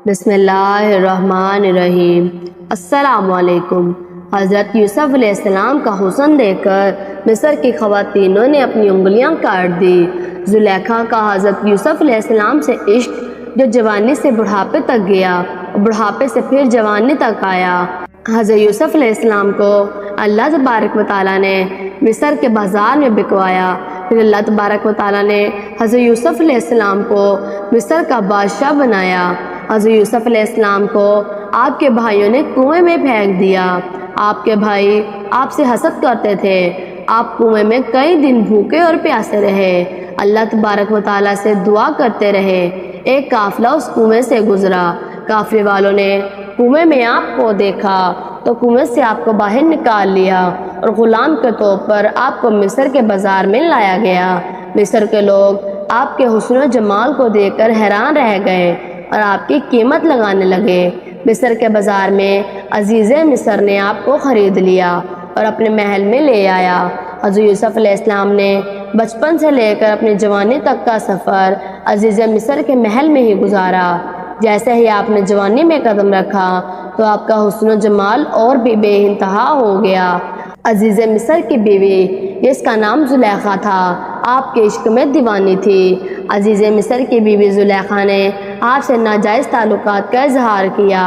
بسم اللہ الرحمن الرحیم۔ السلام علیکم۔ حضرت یوسف علیہ السلام کا حسن دیکھ کر مصر کی خواتینوں نے اپنی انگلیاں کاٹ دی۔ زلیخا کا حضرت یوسف علیہ السلام سے عشق جو جوانی سے بڑھاپے تک گیا اور بڑھاپے سے پھر جوانی تک آیا۔ حضرت یوسف علیہ السلام کو اللہ تبارک و تعالیٰ نے مصر کے بازار میں بکوایا۔ پھر اللہ تبارک و تعالیٰ نے حضرت یوسف علیہ السلام کو مصر کا بادشاہ بنایا۔ حضرت یوسف علیہ السلام کو آپ کے بھائیوں نے کنویں میں پھینک دیا۔ آپ کے بھائی آپ سے حسد کرتے تھے۔ آپ کنویں میں کئی دن بھوکے اور پیاسے رہے، اللہ تبارک و تعالیٰ سے دعا کرتے رہے۔ ایک قافلہ اس کنویں سے گزرا۔ قافلے والوں نے کنویں میں آپ کو دیکھا تو کنویں سے آپ کو باہر نکال لیا اور غلام کے طور پر آپ کو مصر کے بازار میں لایا گیا۔ مصر کے لوگ آپ کے حسن و جمال کو دیکھ کر حیران رہ گئے اور آپ کی قیمت لگانے لگے۔ مصر کے بازار میں عزیز مصر نے آپ کو خرید لیا اور اپنے محل میں لے آیا۔ حضرت یوسف علیہ السلام نے بچپن سے لے کر اپنی جوانی تک کا سفر عزیز مصر کے محل میں ہی گزارا۔ جیسے ہی آپ نے جوانی میں قدم رکھا تو آپ کا حسن و جمال اور بھی بے انتہا ہو گیا۔ عزیز مصر کی بیوی جس کا نام زلیخا تھا آپ کے عشق میں دیوانی تھی۔ عزیز مصر کی بیوی زلیخا نے آپ سے ناجائز تعلقات کا اظہار کیا۔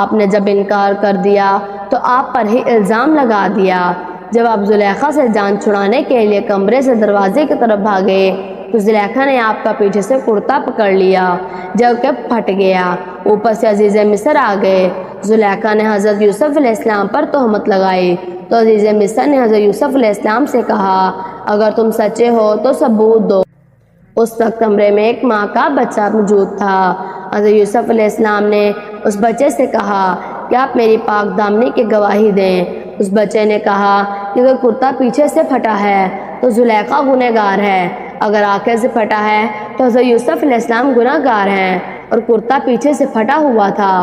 آپ نے جب انکار کر دیا تو آپ پر ہی الزام لگا دیا۔ جب آپ زلیخا سے جان چھڑانے کے لیے کمرے سے دروازے کی طرف بھاگے تو زلیخا نے آپ کا پیچھے سے کرتا پکڑ لیا جو کہ پھٹ گیا۔ اوپر سے عزیز مصر آ گئے۔ زلیخا نے حضرت یوسف علیہ السلام پر تہمت لگائی تو عزیز مصر نے حضرت یوسف علیہ السلام سے کہا اگر تم سچے ہو تو ثبوت دو۔ اس وقت کمرے میں ایک ماں کا بچہ موجود تھا۔ حضرت یوسف علیہ السلام نے اس بچے سے کہا کہ آپ میری پاک دامنی کی گواہی دیں۔ اس بچے نے کہا کہ اگر کرتا پیچھے سے پھٹا ہے تو زلیخا گنہگار ہے، اگر آگے سے پھٹا ہے تو حضرت یوسف علیہ السلام گنہگار ہیں، اور کرتا پیچھے سے پھٹا ہوا تھا۔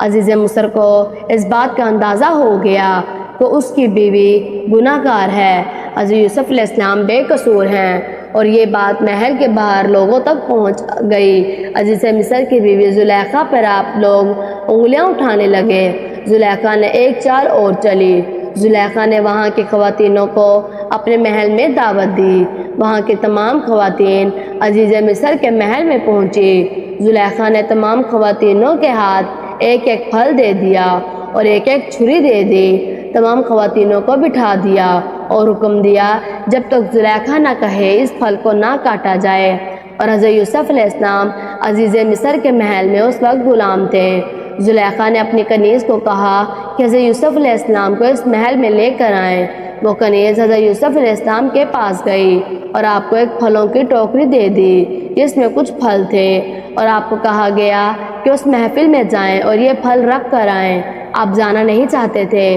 عزیز مصر کو اس بات کا اندازہ ہو گیا کہ اس کی بیوی گنہگار ہے، حضرت یوسف علیہ السلام بے قصور ہیں، اور یہ بات محل کے باہر لوگوں تک پہنچ گئی۔ عزیز مصر کی بیوی زلیخا پر آپ لوگ انگلیاں اٹھانے لگے۔ زلیخا نے ایک چال اور چلی۔ زلیخا نے وہاں کی خواتینوں کو اپنے محل میں دعوت دی۔ وہاں کی تمام خواتین عزیز مصر کے محل میں پہنچی۔ زلیخا نے تمام خواتینوں کے ہاتھ ایک ایک پھل دے دیا اور ایک ایک چھری دے دی۔ تمام خواتینوں کو بٹھا دیا اور حکم دیا جب تک زلیخا نہ کہے اس پھل کو نہ کاٹا جائے، اور حضرت یوسف علیہ السلام عزیز مصر کے محل میں اس وقت غلام تھے۔ زلیخا نے اپنی کنیز کو کہا کہ حضرت یوسف علیہ السلام کو اس محل میں لے کر آئیں۔ وہ کنیز حضرت یوسف علیہ السلام کے پاس گئی اور آپ کو ایک پھلوں کی ٹوکری دے دی جس میں کچھ پھل تھے، اور آپ کو کہا گیا کہ اس محفل میں جائیں اور یہ پھل رکھ کر آئیں۔ آپ جانا نہیں چاہتے تھے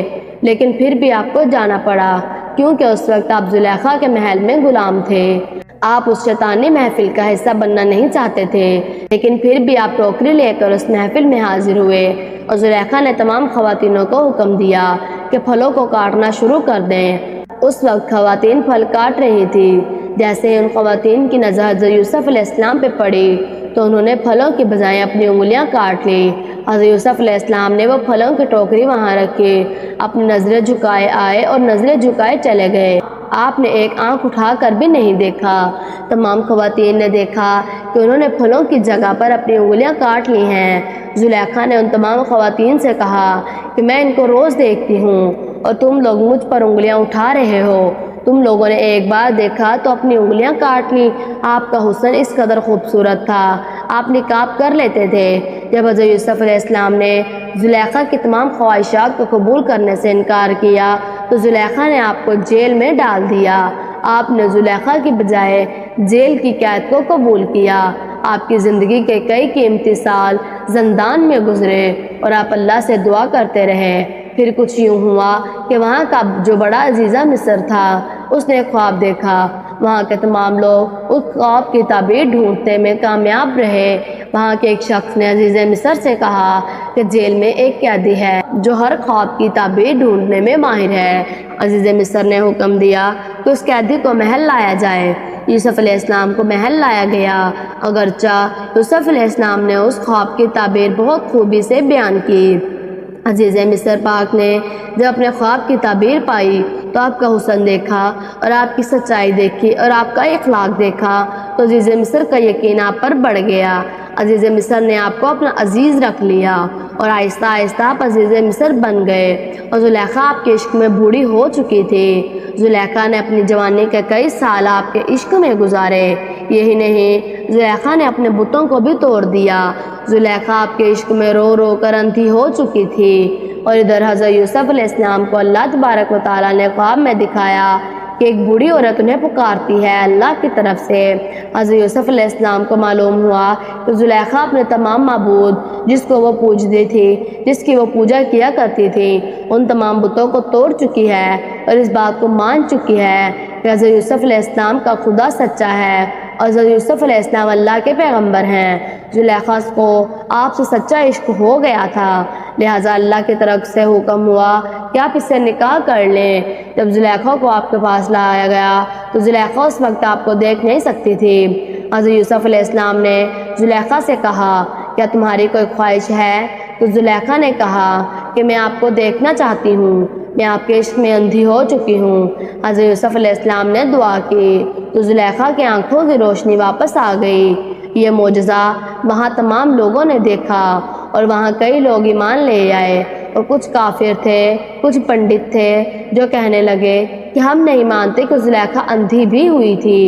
لیکن پھر بھی آپ کو جانا پڑا کیونکہ اس وقت آپ زلیخا کے محل میں غلام تھے۔ آپ اس شیطانی محفل کا حصہ بننا نہیں چاہتے تھے لیکن پھر بھی آپ ٹوکری لے کر اس محفل میں حاضر ہوئے، اور زلیخا نے تمام خواتینوں کو حکم دیا کہ پھلوں کو کاٹنا شروع کر دیں۔ اس وقت خواتین پھل کاٹ رہی تھی۔ جیسے ہی ان خواتین کی نظر حضرت یوسف علیہ السلام پہ پڑی تو انہوں نے پھلوں کی بجائے اپنی انگلیاں کاٹ لی۔ حضرت یوسف علیہ السلام نے وہ پھلوں کی ٹوکری وہاں رکھی، اپنی نظریں جھکائے آئے اور نظریں جھکائے چلے گئے۔ آپ نے ایک آنکھ اٹھا کر بھی نہیں دیکھا۔ تمام خواتین نے دیکھا کہ انہوں نے پھلوں کی جگہ پر اپنی انگلیاں کاٹ لی ہیں۔ زلیخا نے ان تمام خواتین سے کہا کہ میں ان کو روز دیکھتی ہوں اور تم لوگ مجھ پر انگلیاں اٹھا رہے ہو۔ تم لوگوں نے ایک بار دیکھا تو اپنی انگلیاں کاٹ لی۔ آپ کا حسن اس قدر خوبصورت تھا، آپ نقاب کر لیتے تھے۔ جب حضرت یوسف علیہ السلام نے زلیخا کی تمام خواہشات کو قبول کرنے سے انکار کیا تو زلیخا نے آپ کو جیل میں ڈال دیا۔ آپ نے زلیخا کی بجائے جیل کی قید کو قبول کیا۔ آپ کی زندگی کے کئی قیمتی سال زندان میں گزرے اور آپ اللہ سے دعا کرتے رہے۔ پھر کچھ یوں ہوا کہ وہاں کا جو بڑا عزیزہ مصر تھا اس نے خواب دیکھا۔ وہاں کے تمام لوگ اس خواب کی تعبیر ڈھونڈنے میں کامیاب رہے۔ وہاں کے ایک شخص نے عزیز مصر سے کہا کہ جیل میں ایک قیدی ہے جو ہر خواب کی تعبیر ڈھونڈنے میں ماہر ہے۔ عزیز مصر نے حکم دیا کہ اس قیدی کو محل لایا جائے۔ یوسف علیہ السلام کو محل لایا گیا، اگرچہ یوسف علیہ السلام نے اس خواب کی تعبیر بہت خوبی سے بیان کی۔ عزیز مصر پاک نے جب اپنے خواب کی تعبیر پائی تو آپ کا حسن دیکھا اور آپ کی سچائی دیکھی اور آپ کا اخلاق دیکھا تو عزیز مصر کا یقین آپ پر بڑھ گیا۔ عزیز مصر نے آپ کو اپنا عزیز رکھ لیا اور آہستہ آہستہ آپ عزیز مصر بن گئے، اور زلیخا آپ کے عشق میں بوڑھی ہو چکی تھی۔ زلیخا نے اپنی جوانی کے کئی سال آپ کے عشق میں گزارے، یہی نہیں زلیخا نے اپنے بتوں کو بھی توڑ دیا۔ زلیخا آپ کے عشق میں رو رو کر اندھی ہو چکی تھی، اور ادھر حضرت یوسف علیہ السلام کو اللہ تبارک و تعالیٰ نے خواب میں دکھایا کہ ایک بوڑھی عورت انہیں پکارتی ہے اللہ کی طرف سے۔ حضرت یوسف علیہ السلام کو معلوم ہوا کہ زلیخا اپنے تمام معبود جس کو وہ پوجتی تھی، جس کی وہ پوجا کیا کرتی تھی، ان تمام بتوں کو توڑ چکی ہے اور اس بات کو مان چکی ہے کہ حضرت یوسف علیہ السلام کا خدا سچا ہے اور حضرت یوسف علیہ السلام اللہ کے پیغمبر ہیں۔ زلیخا کو آپ سے سچا عشق ہو گیا تھا، لہٰذا اللہ کی طرف سے حکم ہوا کہ آپ اس سے نکاح کر لیں۔ جب زلیخا کو آپ کے پاس لایا گیا تو زلیخا اس وقت آپ کو دیکھ نہیں سکتی تھی۔ حضرت یوسف علیہ السلام نے زلیخا سے کہا کیا تمہاری کوئی خواہش ہے؟ تو زلیخا نے کہا کہ میں آپ کو دیکھنا چاہتی ہوں، میں آپ کے عشق میں اندھی ہو چکی ہوں۔ حضرت یوسف علیہ السلام نے دعا کی تو زلیخا کی آنکھوں کی روشنی واپس آ گئی۔ یہ معجزہ وہاں تمام لوگوں نے دیکھا اور وہاں کئی لوگ ایمان لے آئے، اور کچھ کافر تھے، کچھ پنڈت تھے جو کہنے لگے کہ ہم نہیں مانتے کہ زلیخا اندھی بھی ہوئی تھی،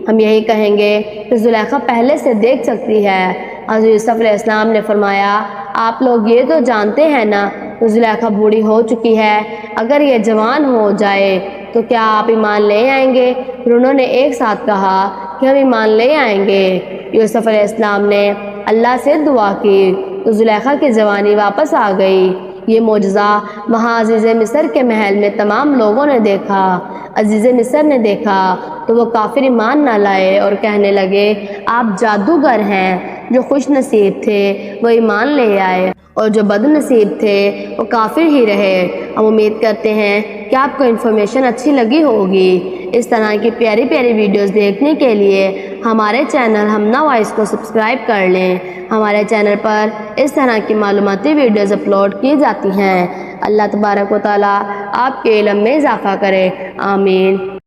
ہم یہی کہیں گے کہ زلیخا پہلے سے دیکھ سکتی ہے۔ حضرت یوسف علیہ السلام نے فرمایا آپ لوگ یہ تو جانتے ہیں نا کہ زلیخا بوڑھی ہو چکی ہے، اگر یہ جوان ہو جائے تو کیا آپ ایمان لے آئیں گے؟ پھر انہوں نے ایک ساتھ کہا کہ ہم ایمان لے آئیں گے۔ یوسف علیہ السلام نے اللہ سے دعا کی تو زلیخا کی جوانی واپس آ گئی۔ یہ معجزہ وہاں عزیز مصر کے محل میں تمام لوگوں نے دیکھا۔ عزیز مصر نے دیکھا تو وہ کافر ایمان نہ لائے اور کہنے لگے آپ جادوگر ہیں۔ جو خوش نصیب تھے وہ ایمان لے آئے اور جو بد نصیب تھے وہ کافر ہی رہے۔ ہم امید کرتے ہیں کہ آپ کو انفارمیشن اچھی لگی ہوگی۔ اس طرح کی پیاری پیاری ویڈیوز دیکھنے کے لیے ہمارے چینل ہمنا وائس کو سبسکرائب کر لیں۔ ہمارے چینل پر اس طرح کی معلوماتی ویڈیوز اپلوڈ کی جاتی ہیں۔ اللہ تبارک و تعالیٰ آپ کے علم میں اضافہ کرے، آمین۔